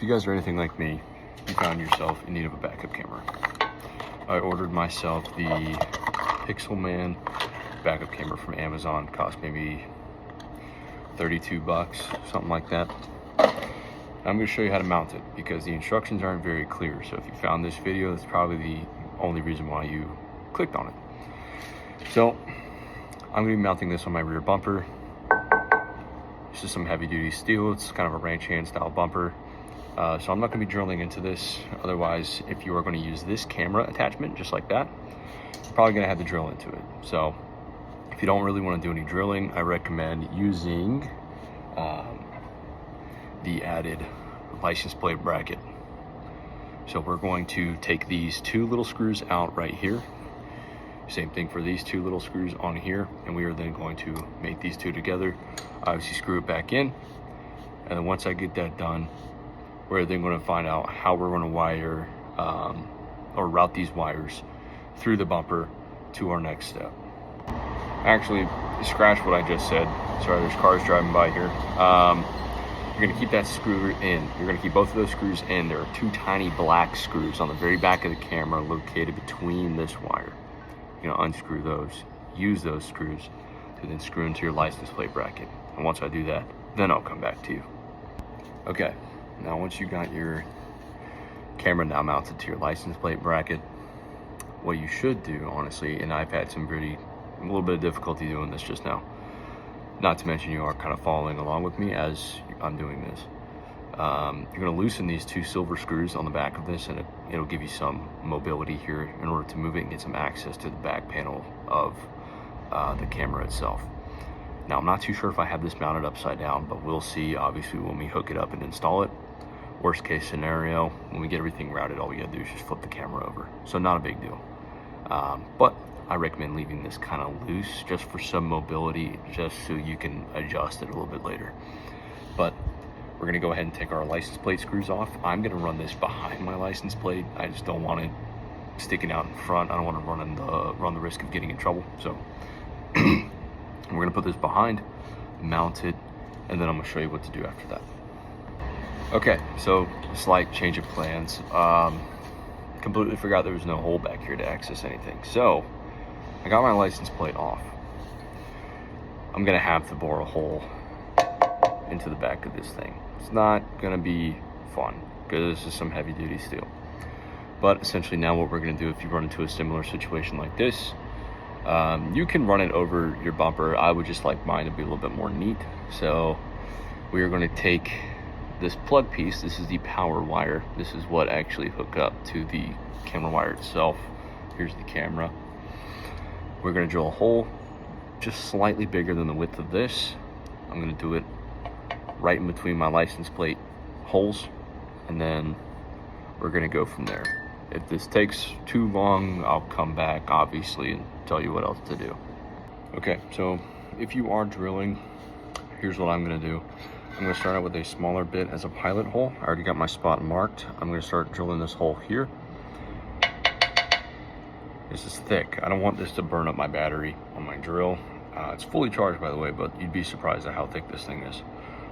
you guys are anything like me, you found yourself in need of a backup camera. I ordered myself the Pixelman backup camera from Amazon. Cost maybe 32 bucks, something like that. I'm going to show you how to mount it because the instructions aren't very clear. So if you found this video, that's probably the only reason why you clicked on it. So I'm going to be mounting this on my rear bumper. This is some heavy duty steel. It's kind of a ranch hand style bumper. So I'm not going to be drilling into this. Otherwise, if you are going to use this camera attachment just like that, you're probably going to have to drill into it. So if you don't really want to do any drilling, I recommend using the added license plate bracket. So we're going to take these two little screws out right here. Same thing for these two little screws on here, and we are then going to make these two together. Obviously screw it back in, and then once I get that done, we're then going to find out how we're going to wire or route these wires through the bumper to our next step. Actually, scratch what I just said. Sorry, there's cars driving by here. You're gonna keep that screw in. You're gonna keep both of those screws in. There are two tiny black screws on the very back of the camera located between this wire. You're gonna unscrew those, use those screws to then screw into your license plate bracket. And once I do that, then I'll come back to you. Okay, now once you got your camera now mounted to your license plate bracket, what you should do, honestly, and I've had a little bit of difficulty doing this just now, not to mention you are kind of following along with me as I'm doing this. You're going to loosen these two silver screws on the back of this, and it'll give you some mobility here in order to move it and get some access to the back panel of the camera itself. Now, I'm not too sure if I have this mounted upside down, but we'll see obviously when we hook it up and install it. Worst case scenario, when we get everything routed, all we got to do is just flip the camera over. So not a big deal. But I recommend leaving this kind of loose just for some mobility, just so you can adjust it a little bit later. But we're gonna go ahead and take our license plate screws off. I'm gonna run this behind my license plate. I just don't want it sticking out in front. I don't want to run the risk of getting in trouble. So we're gonna put this behind, mount it, and then I'm gonna show you what to do after that. Okay, so slight change of plans. Completely forgot there was no hole back here to access anything. So I got my license plate off. I'm gonna have to bore a hole into the back of this thing. It's not gonna be fun because this is some heavy duty steel. But essentially now what we're gonna do, if you run into a similar situation like this, you can run it over your bumper. I would just like mine to be a little bit more neat. So we are gonna take this plug piece. This is the power wire. This is what actually hook up to the camera wire itself. Here's the camera. We're gonna drill a hole just slightly bigger than the width of this. I'm gonna do it right in between my license plate holes, and then we're gonna go from there. If this takes too long, I'll come back obviously and tell you what else to do. Okay, so if you are drilling, here's what I'm gonna do. I'm gonna start out with a smaller bit as a pilot hole. I already got my spot marked. I'm gonna start drilling this hole here. This is thick. I don't want this to burn up my battery on my drill. It's fully charged, by the way, but you'd be surprised at how thick this thing is. So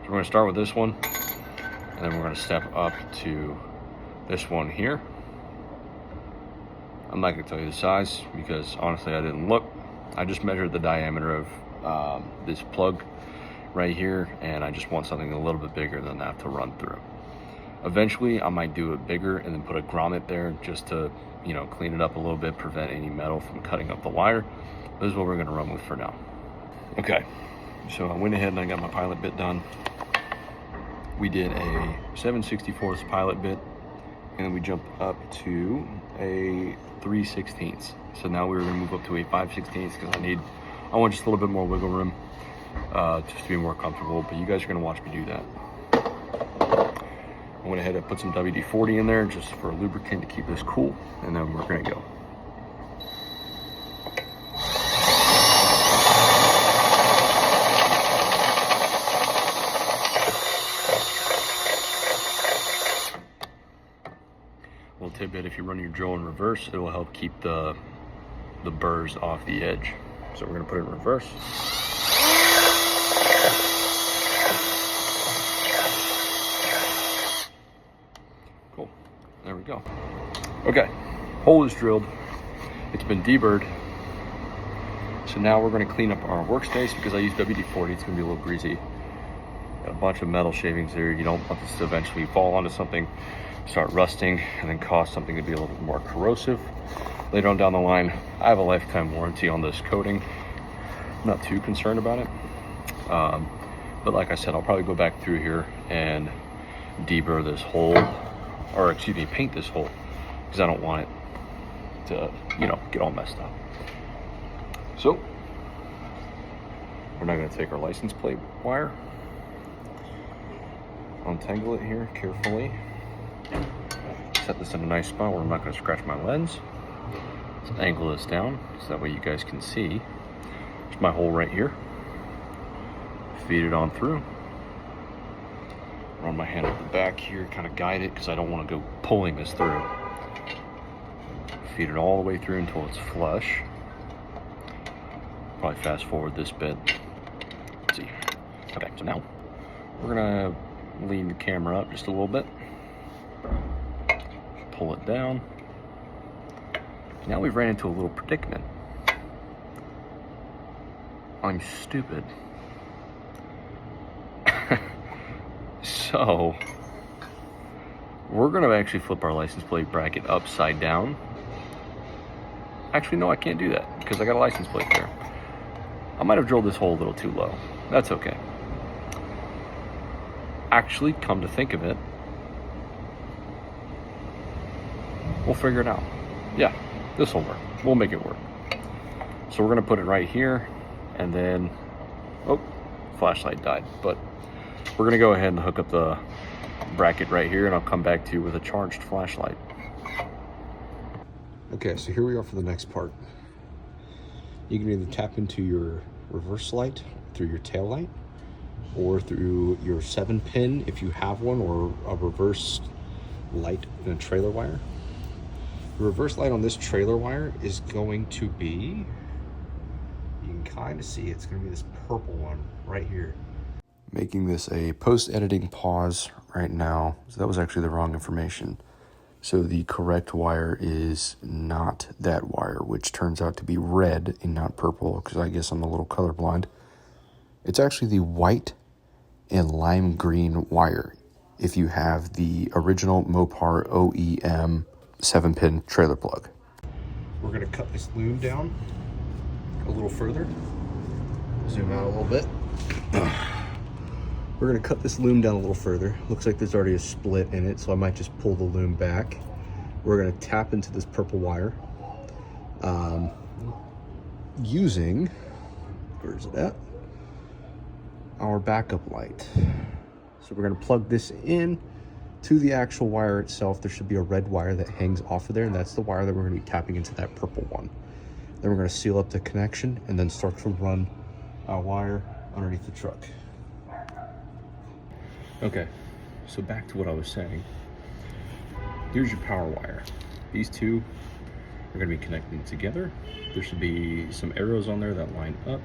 we're gonna start with this one, and then we're gonna step up to this one here. I'm not gonna tell you the size because honestly I didn't look. I just measured the diameter of this plug right here, and I just want something a little bit bigger than that to run through. Eventually I might do it bigger and then put a grommet there just to, you know, clean it up a little bit, prevent any metal from cutting up the wire. This is what we're gonna run with for now. Okay, so I went ahead and I got my pilot bit done. We did a 7/64 pilot bit, and then we jumped up to a 3/16. So now we're gonna move up to a 5/16 because I want just a little bit more wiggle room, just to be more comfortable, but you guys are gonna watch me do that. I went ahead and put some WD-40 in there just for a lubricant to keep this cool, and then we're gonna go. Little tidbit, if you run your drill in reverse, it will help keep the burrs off the edge. So we're gonna put it in reverse. There we go. Okay, hole is drilled. It's been deburred. So now we're gonna clean up our workspace because I use WD-40, it's gonna be a little greasy. Got a bunch of metal shavings here. You don't want this to eventually fall onto something, start rusting, and then cause something to be a little bit more corrosive. Later on down the line, I have a lifetime warranty on this coating. I'm not too concerned about it. But like I said, I'll probably go back through here and deburr this hole, or excuse me, paint this hole, because I don't want it to, you know, get all messed up. So, we're now gonna take our license plate wire, untangle it here carefully, set this in a nice spot where I'm not gonna scratch my lens. Let's angle this down so that way you guys can see. There's my hole right here. Feed it on through. Run my hand up the back here, kind of guide it because I don't want to go pulling this through. Feed it all the way through until it's flush. Probably fast forward this bit. Let's see. Okay, so now we're gonna lean the camera up just a little bit. Pull it down. Now we've ran into a little predicament. I'm stupid. So, we're gonna actually flip our license plate bracket upside down. Actually, no, I can't do that because I got a license plate there. I might have drilled this hole a little too low. That's okay. Actually, come to think of it, we'll figure it out. Yeah, this will work. We'll make it work. So we're gonna put it right here, and then, oh, flashlight died, but we're gonna go ahead and hook up the bracket right here, and I'll come back to you with a charged flashlight. Okay, so here we are for the next part. You can either tap into your reverse light through your tail light, or through your 7-pin if you have one, or a reverse light in a trailer wire. The reverse light on this trailer wire is going to be, you can kind of see it's going to be this purple one right here. Making this a post-editing pause right now. So that was actually the wrong information. So the correct wire is not that wire, which turns out to be red and not purple, because I guess I'm a little colorblind. It's actually the white and lime green wire if you have the original Mopar OEM 7-pin trailer plug. We're going to cut this loom down a little further. Zoom out a little bit. We're gonna cut this loom down a little further. Looks like there's already a split in it, so I might just pull the loom back. We're gonna tap into this purple wire using, where's it at? Our backup light. So we're gonna plug this in to the actual wire itself. There should be a red wire that hangs off of there, and that's the wire that we're gonna be tapping into that purple one. Then we're gonna seal up the connection and then start to run our wire underneath the truck. Okay, so back to what I was saying. Here's your power wire. These two are gonna be connected together. There should be some arrows on there that line up.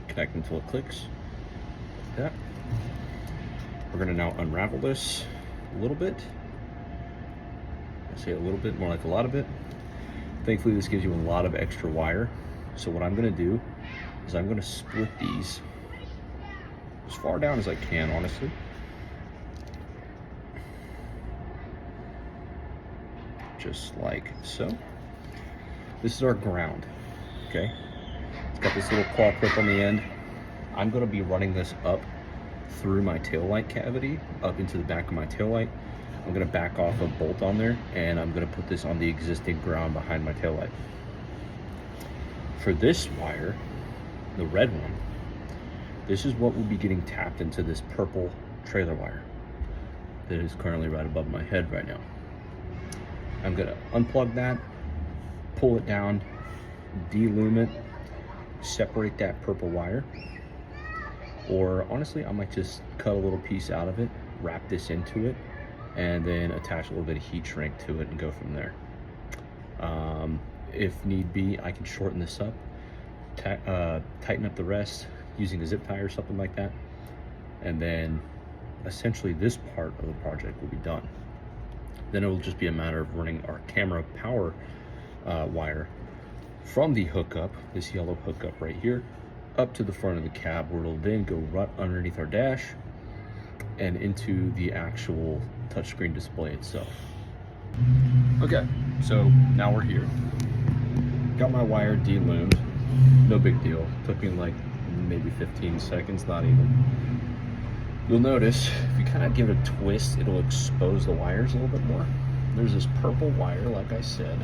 Connect until it clicks, like that. We're gonna now unravel this a little bit. I say a little bit, more like a lot of it. Thankfully, this gives you a lot of extra wire. So what I'm gonna do is I'm gonna split these as far down as I can, honestly. Just like so. This is our ground, okay? It's got this little claw clip on the end. I'm gonna be running this up through my taillight cavity, up into the back of my taillight. I'm gonna back off a bolt on there, and I'm gonna put this on the existing ground behind my taillight. For this wire, the red one, this is what will be getting tapped into this purple trailer wire that is currently right above my head right now. I'm gonna unplug that, pull it down, de-loom it, separate that purple wire, or honestly, I might just cut a little piece out of it, wrap this into it, and then attach a little bit of heat shrink to it and go from there. If need be, I can shorten this up, tighten up the rest using a zip tie or something like that, and then essentially this part of the project will be done. Then it will just be a matter of running our camera power wire from the hookup, this yellow hookup right here, up to the front of the cab, where it'll then go right underneath our dash and into the actual touchscreen display itself. Okay, so now we're here. Got my wire de-loomed, no big deal. Took me like maybe 15 seconds, not even. You'll notice if you kind of give it a twist, it'll expose the wires a little bit more. There's this purple wire, like I said.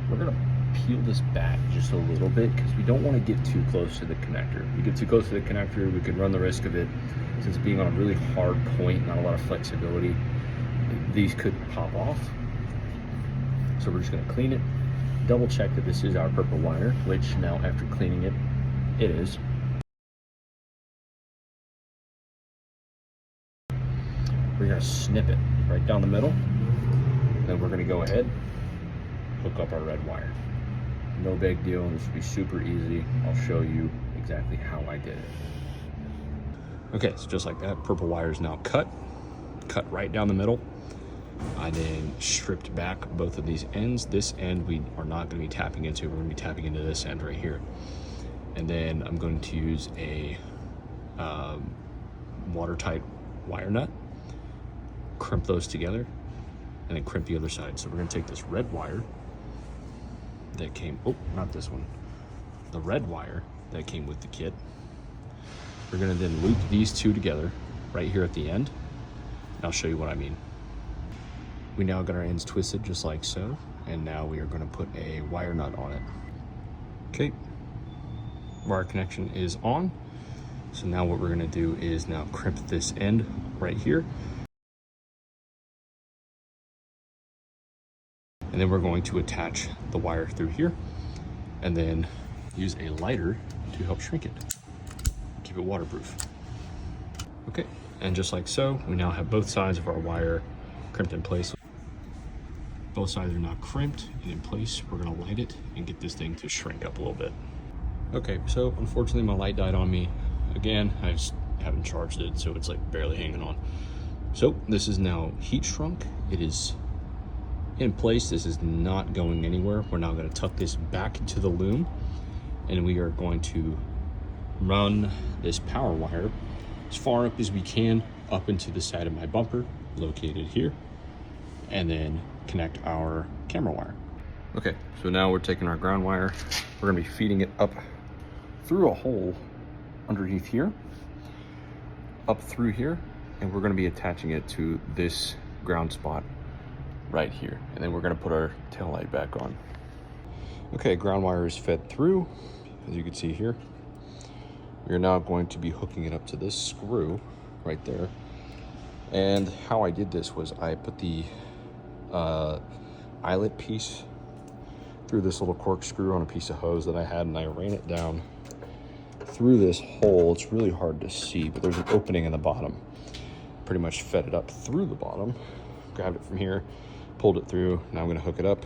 We're gonna peel this back just a little bit because we don't want to get too close to the connector. If we get too close to the connector, we could run the risk of it, since being on a really hard point, not a lot of flexibility, these could pop off. So we're just gonna clean it, double check that this is our purple wire, which now after cleaning it, it is. We're gonna snip it right down the middle. Then we're gonna go ahead, hook up our red wire. No big deal, this will be super easy. I'll show you exactly how I did it. Okay, so just like that, purple wire is now cut right down the middle. I then stripped back both of these ends. This end we are not going to be tapping into. We're going to be tapping into this end right here. And then I'm going to use a watertight wire nut, crimp those together, and then crimp the other side. So we're going to take this red wire that came, oh, not this one, the red wire that came with the kit. We're going to then loop these two together right here at the end. And I'll show you what I mean. We now got our ends twisted just like so, and now we are going to put a wire nut on it. Okay, wire connection is on. So now what we're going to do is now crimp this end right here. And then we're going to attach the wire through here and then use a lighter to help shrink it. Keep it waterproof. Okay, and just like so, we now have both sides of our wire crimped in place. Both sides are now crimped and in place. We're gonna light it and get this thing to shrink up a little bit. Okay, so unfortunately my light died on me. Again, I just haven't charged it, so it's like barely hanging on. So this is now heat shrunk. It is in place. This is not going anywhere. We're now going to tuck this back into the loom, and we are going to run this power wire as far up as we can up into the side of my bumper located here, and then connect our camera wire. Okay, so now we're taking our ground wire. We're going to be feeding it up through a hole underneath here, up through here, and we're going to be attaching it to this ground spot right here, and then we're going to put our tail light back on. Okay, ground wire is fed through, as you can see here. We're now going to be hooking it up to this screw right there. And how I did this was I put the eyelet piece through this little corkscrew on a piece of hose that I had, and I ran it down through this hole. It's really hard to see, but there's an opening in the bottom. Pretty much fed it up through the bottom, grabbed it from here, pulled it through. Now I'm going to hook it up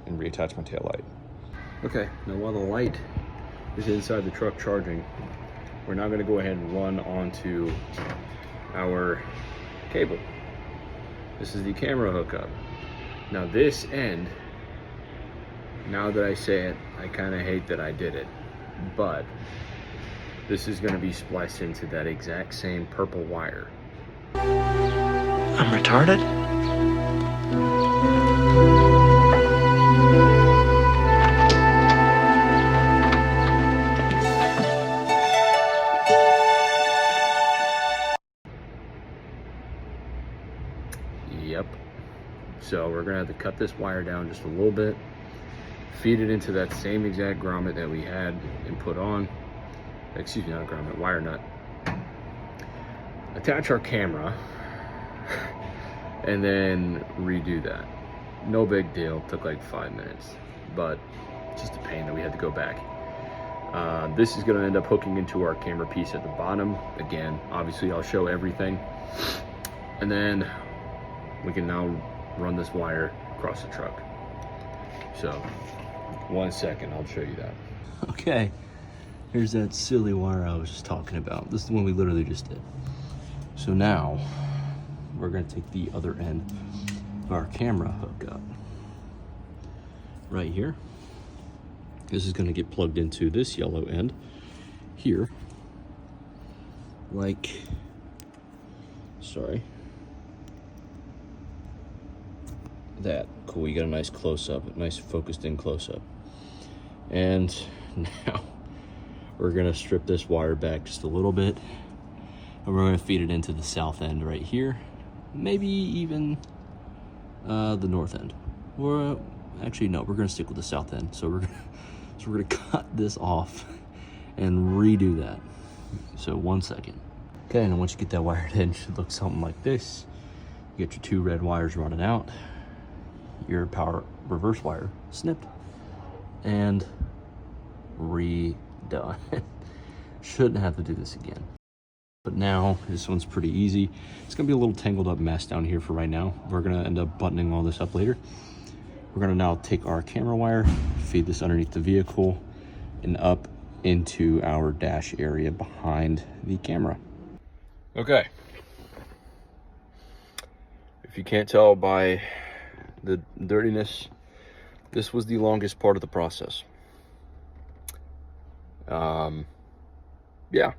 and reattach my tail light. Okay, now while the light is inside the truck charging, we're now going to go ahead and run onto our cable. This is the camera hookup. Now this end, now that I say it, I kind of hate that I did it, but this is going to be spliced into that exact same purple wire. I'm retarded? Yep. So we're gonna have to cut this wire down just a little bit, feed it into that same exact grommet that we had and put on, excuse me, not a grommet, wire nut. Attach our camera, and then redo that. No big deal, took like 5 minutes, but just a pain that we had to go back. This is gonna end up hooking into our camera piece at the bottom. Again, obviously I'll show everything. And then we can now run this wire across the truck. So, 1 second, I'll show you that. Okay, here's that silly wire I was just talking about. This is the one we literally just did. So now we're gonna take the other end of our camera hookup right here. This is gonna get plugged into this yellow end here, like, sorry, that. Cool, you got a nice close-up, nice focused in close-up. And now we're gonna strip this wire back just a little bit, and we're gonna feed it into the south end right here, maybe even the north end. Or actually no, we're gonna stick with the south end. So we're gonna cut this off and redo that. So 1 second. Okay, and once you get that wired in, it should look something like this. You get your 2 red wires running out, your power reverse wire snipped, and redone. Shouldn't have to do this again. But now this one's pretty easy. It's gonna be a little tangled up mess down here for right now. We're gonna end up buttoning all this up later. We're gonna now take our camera wire, feed this underneath the vehicle and up into our dash area behind the camera. Okay. If you can't tell by the dirtiness, this was the longest part of the process. Yeah.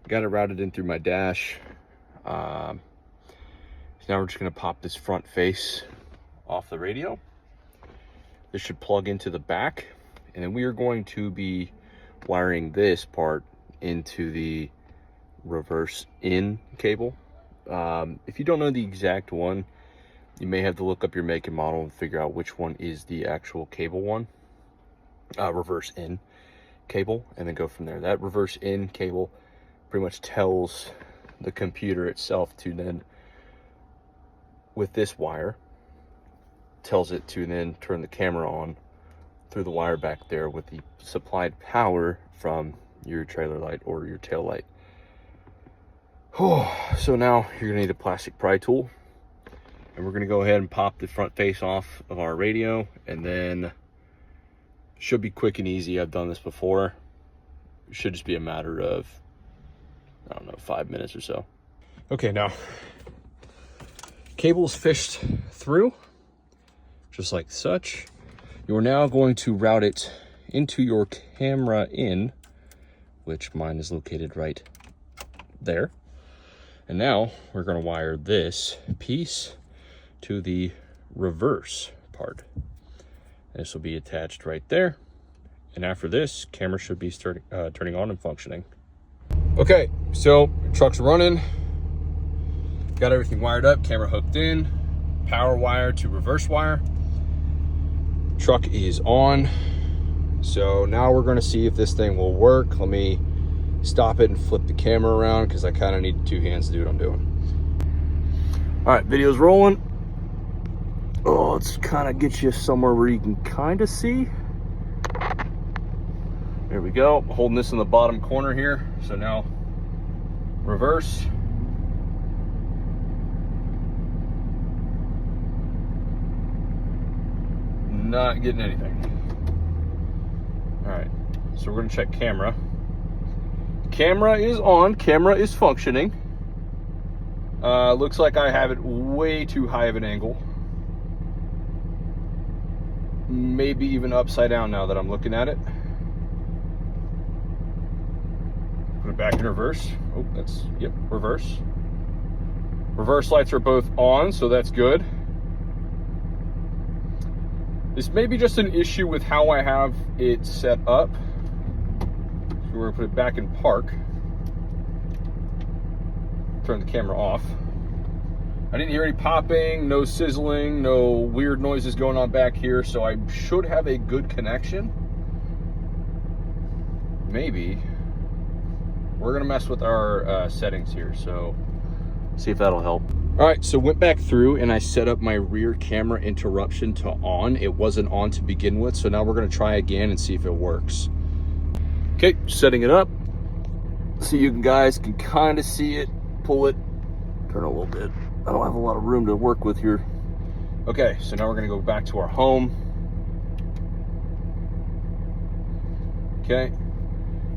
Got it routed in through my dash. So now we're just gonna pop this front face off the radio. This should plug into the back, and then we are going to be wiring this part into the reverse in cable. If you don't know the exact one, you may have to look up your make and model and figure out which one is the actual cable one. Reverse in cable, and then go from there. That reverse in cable pretty much tells the computer itself to then, with this wire, tells it to then turn the camera on through the wire back there with the supplied power from your trailer light or your tail light. So now you're gonna need a plastic pry tool, and we're gonna go ahead and pop the front face off of our radio, and then should be quick and easy. I've done this before. It should just be a matter of, I don't know, 5 minutes or so. Okay, now cable's fished through just like such. You're now going to route it into your camera in, which mine is located right there. And now we're going to wire this piece to the reverse part. This will be attached right there. And after this, camera should be turning on and functioning. Okay, so truck's running. Got everything wired up, camera hooked in, power wire to reverse wire. Truck is on. So now we're gonna see if this thing will work. Let me stop it and flip the camera around because I kind of need 2 hands to do what I'm doing. All right, video's rolling. Oh, let's kind of get you somewhere where you can kind of see. There we go. Holding this in the bottom corner here. So now reverse. Not getting anything. All right, so we're gonna check camera. Camera is on, camera is functioning. Looks like I have it way too high of an angle. Maybe even upside down now that I'm looking at it. Put it back in reverse. Oh, that's, yep, reverse. Reverse lights are both on, so that's good. This may be just an issue with how I have it set up. So we're gonna put it back in park. Turn the camera off. I didn't hear any popping, no sizzling, no weird noises going on back here, so I should have a good connection. Maybe. We're gonna mess with our settings here, so see if that'll help. All right, so went back through and I set up my rear camera interruption to on. It wasn't on to begin with, so now we're gonna try again and see if it works. Okay, setting it up so you guys can kind of see it. Pull it, turn a little bit. I don't have a lot of room to work with here. Okay, so now we're gonna go back to our home. Okay,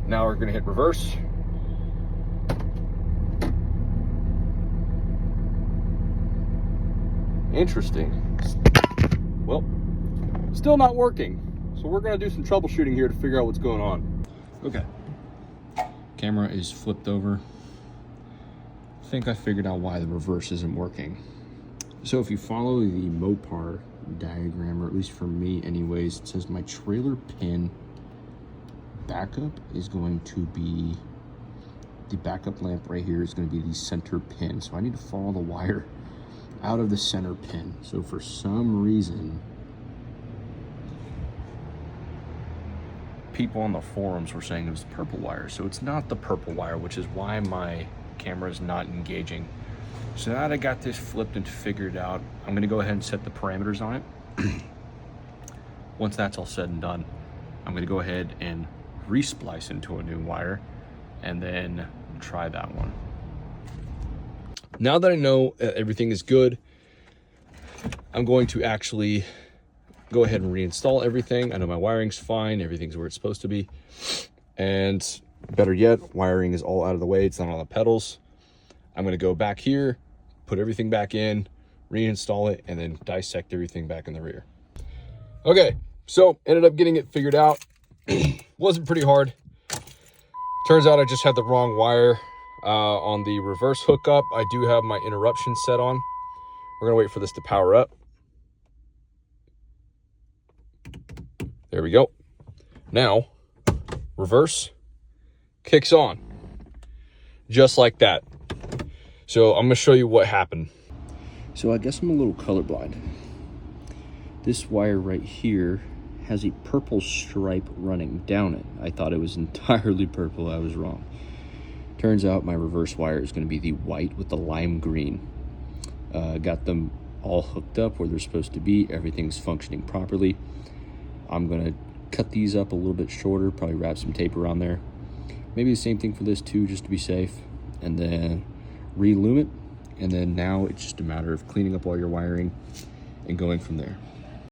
now we're gonna hit reverse. Interesting. Well, still not working. So we're gonna do some troubleshooting here to figure out what's going on. Okay. Camera is flipped over. I think I figured out why the reverse isn't working. So if you follow the Mopar diagram, or at least for me anyways, it says my trailer pin backup is going to be, the backup lamp right here is going to be the center pin. So I need to follow the wire out of the center pin. So for some reason, people on the forums were saying it was the purple wire. So it's not the purple wire, which is why my camera is not engaging. So now that I got this flipped and figured out, I'm gonna go ahead and set the parameters on it. Once that's all said and done, I'm gonna go ahead and resplice into a new wire and then try that one. Now that I know everything is good, I'm going to actually go ahead and reinstall everything. I know my wiring's fine, everything's where it's supposed to be. And better yet, wiring is all out of the way, it's not on the pedals. I'm gonna go back here, put everything back in, reinstall it, and then dissect everything back in the rear. Okay, so ended up getting it figured out. Wasn't pretty hard. Turns out I just had the wrong wire on the reverse hookup. I do have my interruption set on. We're gonna wait for this to power up. There we go. Now, reverse kicks on, just like that. So I'm gonna show you what happened. So I guess I'm a little colorblind. This wire right here has a purple stripe running down it. I thought it was entirely purple, I was wrong. Turns out my reverse wire is gonna be the white with the lime green. Got them all hooked up where they're supposed to be. Everything's functioning properly. I'm gonna cut these up a little bit shorter, probably wrap some tape around there. Maybe the same thing for this too, just to be safe. And then relume it. And then now it's just a matter of cleaning up all your wiring and going from there.